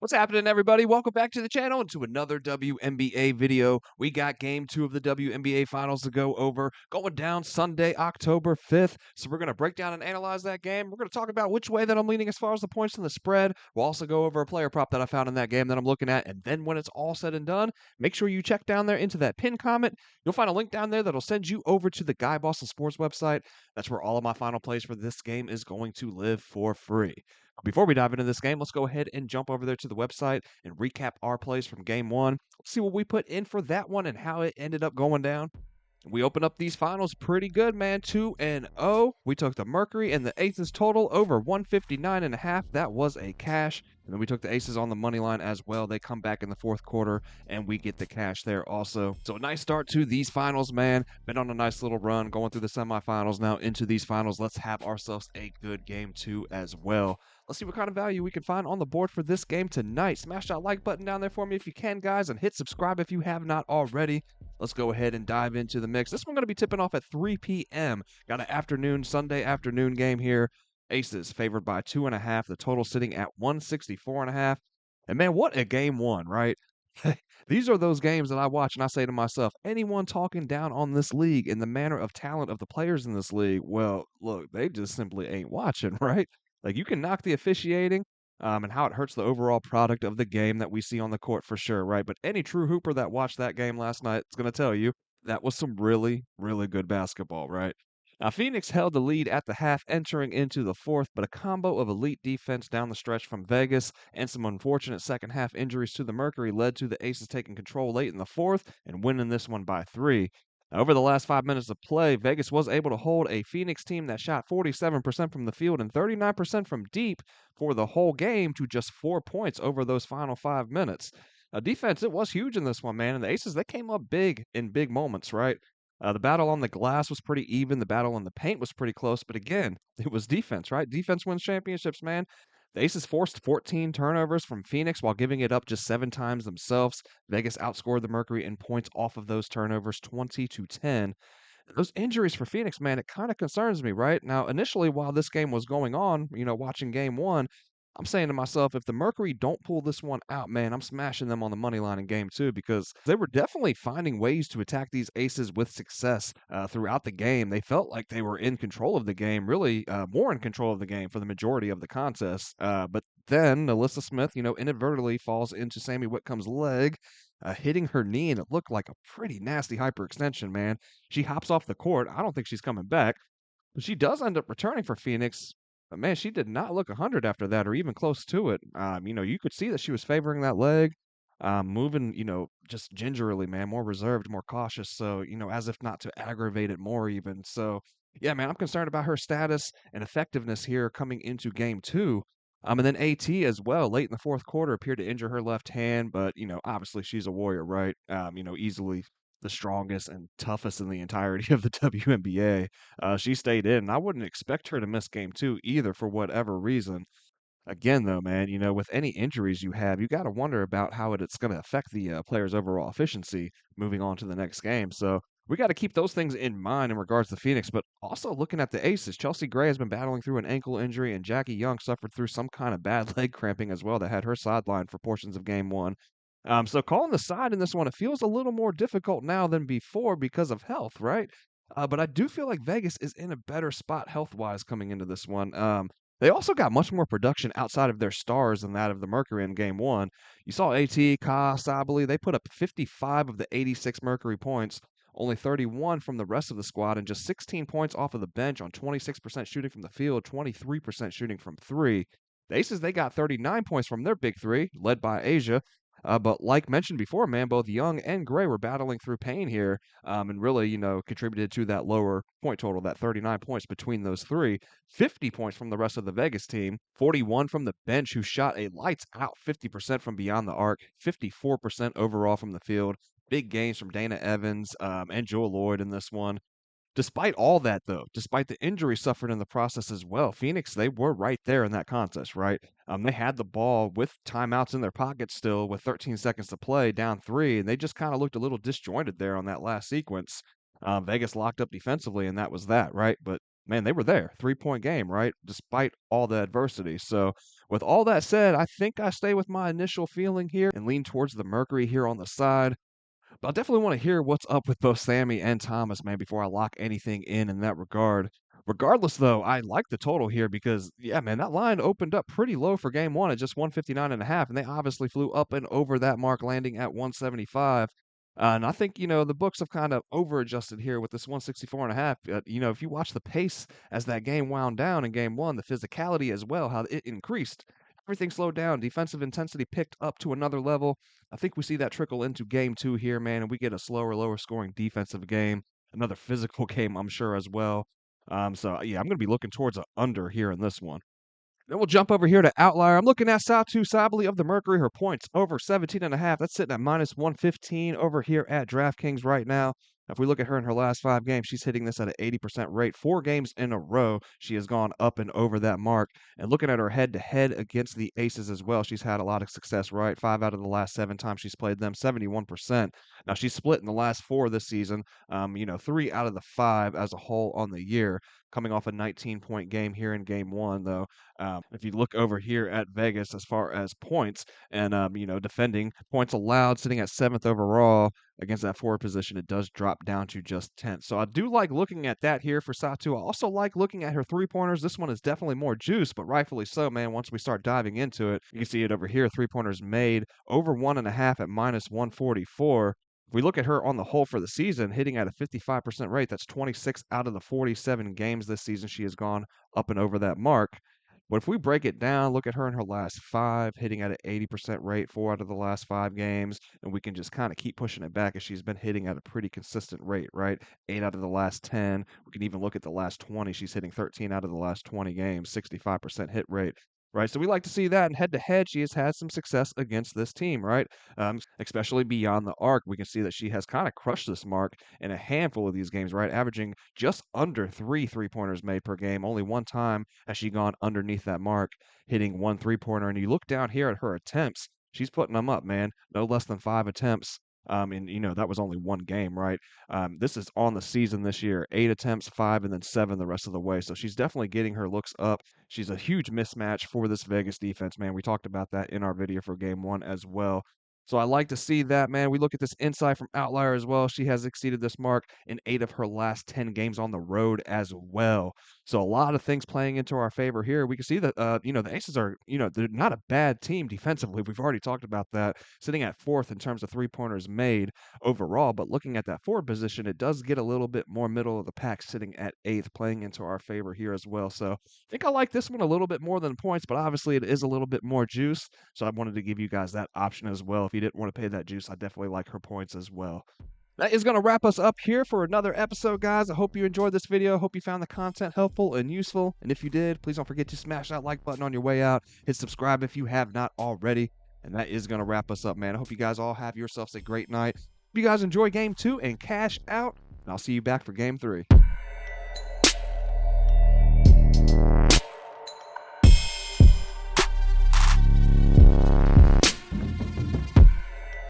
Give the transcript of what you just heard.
What's happening, everybody? Welcome back to the channel and to another WNBA video. We got game 2 of the WNBA Finals to go over, going down Sunday, October 5th. So we're going to break down and analyze that game. We're going to talk about which way that I'm leaning as far as the points and the spread. We'll also go over a player prop that I found in that game that I'm looking at. And then when it's all said and done, make sure you check down there into that pin comment. You'll find a link down there that'll send you over to the Guy Boston Sports website. That's where all of my final plays for this game is going to live for free. Before we dive into this game, let's go ahead and jump over there to the website and recap our plays from game one. Let's see what we put in for that one and how it ended up going down. We opened up these finals pretty good, man. 2-0. We took the Mercury and the Aces total over 159.5. That was a cash. And then we took the Aces on the money line as well. They come back in the fourth quarter, and we get the cash there also. So a nice start to these finals, man. Been on a nice little run going through the semifinals now into these finals. Let's have ourselves a good game too as well. Let's see what kind of value we can find on the board for this game tonight. Smash that like button down there for me if you can, guys, and hit subscribe if you have not already. Let's go ahead and dive into the mix. This one going to be tipping off at 3 p.m. Got an Sunday afternoon game here. Aces favored by 2.5. The total sitting at 164.5. And man, what a game one, right? These are those games that I watch and I say to myself, anyone talking down on this league in the manner of talent of the players in this league, well, look, they just simply ain't watching, right? Like, you can knock the officiating, and how it hurts the overall product of the game that we see on the court for sure, right? But any true hooper that watched that game last night is going to tell you that was some really, really good basketball, right? Now, Phoenix held the lead at the half entering into the fourth, but a combo of elite defense down the stretch from Vegas and some unfortunate second half injuries to the Mercury led to the Aces taking control late in the fourth and winning this one by 3. Over the last 5 minutes of play, Vegas was able to hold a Phoenix team that shot 47% from the field and 39% from deep for the whole game to just 4 points over those final 5 minutes. Defense, it was huge in this one, man. And the Aces, they came up big in big moments, right? The battle on the glass was pretty even. The battle in the paint was pretty close. But again, it was defense, right? Defense wins championships, man. The Aces forced 14 turnovers from Phoenix while giving it up just 7 times themselves. Vegas outscored the Mercury in points off of those turnovers 20-10. Those injuries for Phoenix, man, it kind of concerns me, right? Now, initially, while this game was going on, watching game one, I'm saying to myself, if the Mercury don't pull this one out, man, I'm smashing them on the money line in game two because they were definitely finding ways to attack these Aces with success throughout the game. They felt like they were in control of the game, really more in control of the game for the majority of the contest. But then Alyssa Smith, inadvertently falls into Sammy Whitcomb's leg, hitting her knee, and it looked like a pretty nasty hyperextension, man. She hops off the court. I don't think she's coming back. But she does end up returning for Phoenix. But man, she did not look 100 after that, or even close to it. You could see that she was favoring that leg, moving, just gingerly, man, more reserved, more cautious. So, as if not to aggravate it more, even. So, yeah, man, I'm concerned about her status and effectiveness here coming into game two. And then AT as well, late in the fourth quarter, appeared to injure her left hand, but obviously she's a warrior, right? Easily the strongest and toughest in the entirety of the WNBA. She stayed in. And I wouldn't expect her to miss game two either for whatever reason. Again, though, man, with any injuries you have, you got to wonder about how it's going to affect the player's overall efficiency moving on to the next game. So we got to keep those things in mind in regards to Phoenix, but also looking at the Aces. Chelsea Gray has been battling through an ankle injury, and Jackie Young suffered through some kind of bad leg cramping as well that had her sidelined for portions of game one. So calling the side in this one, it feels a little more difficult now than before because of health, right? But I do feel like Vegas is in a better spot health-wise coming into this one. They also got much more production outside of their stars than that of the Mercury in game one. You saw AT, Ka, Sabali, they put up 55 of the 86 Mercury points, only 31 from the rest of the squad, and just 16 points off of the bench on 26% shooting from the field, 23% shooting from three. The Aces, they got 39 points from their big three, led by Asia. But like mentioned before, man, both Young and Gray were battling through pain here, and really, contributed to that lower point total, that 39 points between those three. 50 points from the rest of the Vegas team, 41 from the bench, who shot a lights out 50% from beyond the arc, 54% overall from the field. Big gains from Dana Evans and Joel Lloyd in this one. Despite all that, though, despite the injury suffered in the process as well, Phoenix, they were right there in that contest, right? They had the ball with timeouts in their pockets still with 13 seconds to play, down three, and they just kind of looked a little disjointed there on that last sequence. Vegas locked up defensively, and that was that, right? But man, they were there, 3-point game, right? Despite all the adversity. So, with all that said, I think I stay with my initial feeling here and lean towards the Mercury here on the side. But I definitely want to hear what's up with both Sammy and Thomas, man, before I lock anything in that regard. Regardless, though, I like the total here because, yeah, man, that line opened up pretty low for game one at just 159.5, and they obviously flew up and over that mark, landing at 175. And I think, the books have kind of over adjusted here with this 164.5. If you watch the pace as that game wound down in game one, the physicality as well, how it increased. Everything slowed down. Defensive intensity picked up to another level. I think we see that trickle into game two here, man, and we get a slower, lower scoring defensive game, another physical game, I'm sure, as well. So yeah, I'm going to be looking towards a under here in this one. Then we'll jump over here to Outlier. I'm looking at Satu Sabali of the Mercury. Her points over 17.5. That's sitting at minus 115 over here at DraftKings right now. If we look at her in her last 5 games, she's hitting this at an 80% rate. 4 games in a row, she has gone up and over that mark. And looking at her head-to-head against the Aces as well, she's had a lot of success, right? 5 out of the last 7 times she's played them, 71%. Now, she's split in the last 4 this season. 3 out of the 5 as a whole on the year, coming off a 19-point game here in game one, though. If you look over here at Vegas as far as points and, defending points allowed, sitting at 7th overall against that forward position, it does drop down to just 10th. So I do like looking at that here for Satu. I also like looking at her three-pointers. This one is definitely more juice, but rightfully so, man. Once we start diving into it, you can see it over here. Three-pointers made over 1.5 at minus 144. If we look at her on the whole for the season, hitting at a 55% rate, that's 26 out of the 47 games this season she has gone up and over that mark. But if we break it down, look at her in her last 5, hitting at an 80% rate, 4 out of the last 5 games, and we can just kind of keep pushing it back as she's been hitting at a pretty consistent rate, right? 8 out of the last 10. We can even look at the last 20. She's hitting 13 out of the last 20 games, 65% hit rate. Right, so we like to see that. And head to head, she has had some success against this team, right? Especially beyond the arc, we can see that she has kind of crushed this mark in a handful of these games, right? Averaging just under 3 3-pointers made per game. Only one time has she gone underneath that mark, hitting 1 3-pointer. And you look down here at her attempts, she's putting them up, man. No less than 5 attempts. And that was only one game, right? This is on the season this year. 8 attempts, 5, and then 7 the rest of the way. So she's definitely getting her looks up. She's a huge mismatch for this Vegas defense, man. We talked about that in our video for game one as well. So I like to see that, man. We look at this insight from Outlier as well. She has exceeded this mark in 8 of her last 10 games on the road as well. So a lot of things playing into our favor here. We can see that, the Aces are, they're not a bad team defensively. We've already talked about that, sitting at 4th in terms of 3-pointers made overall. But looking at that forward position, it does get a little bit more middle of the pack, sitting at 8th, playing into our favor here as well. So I think I like this one a little bit more than points, but obviously it is a little bit more juice. So I wanted to give you guys that option as well. If you didn't want to pay that juice, I definitely like her points as well. That is going to wrap us up here for another episode, guys. I hope you enjoyed this video. Hope you found the content helpful and useful. And if you did, please don't forget to smash that like button on your way out. Hit subscribe if you have not already. And that is going to wrap us up, man. I hope you guys all have yourselves a great night. Hope you guys enjoy game 2 and cash out. And I'll see you back for game 3.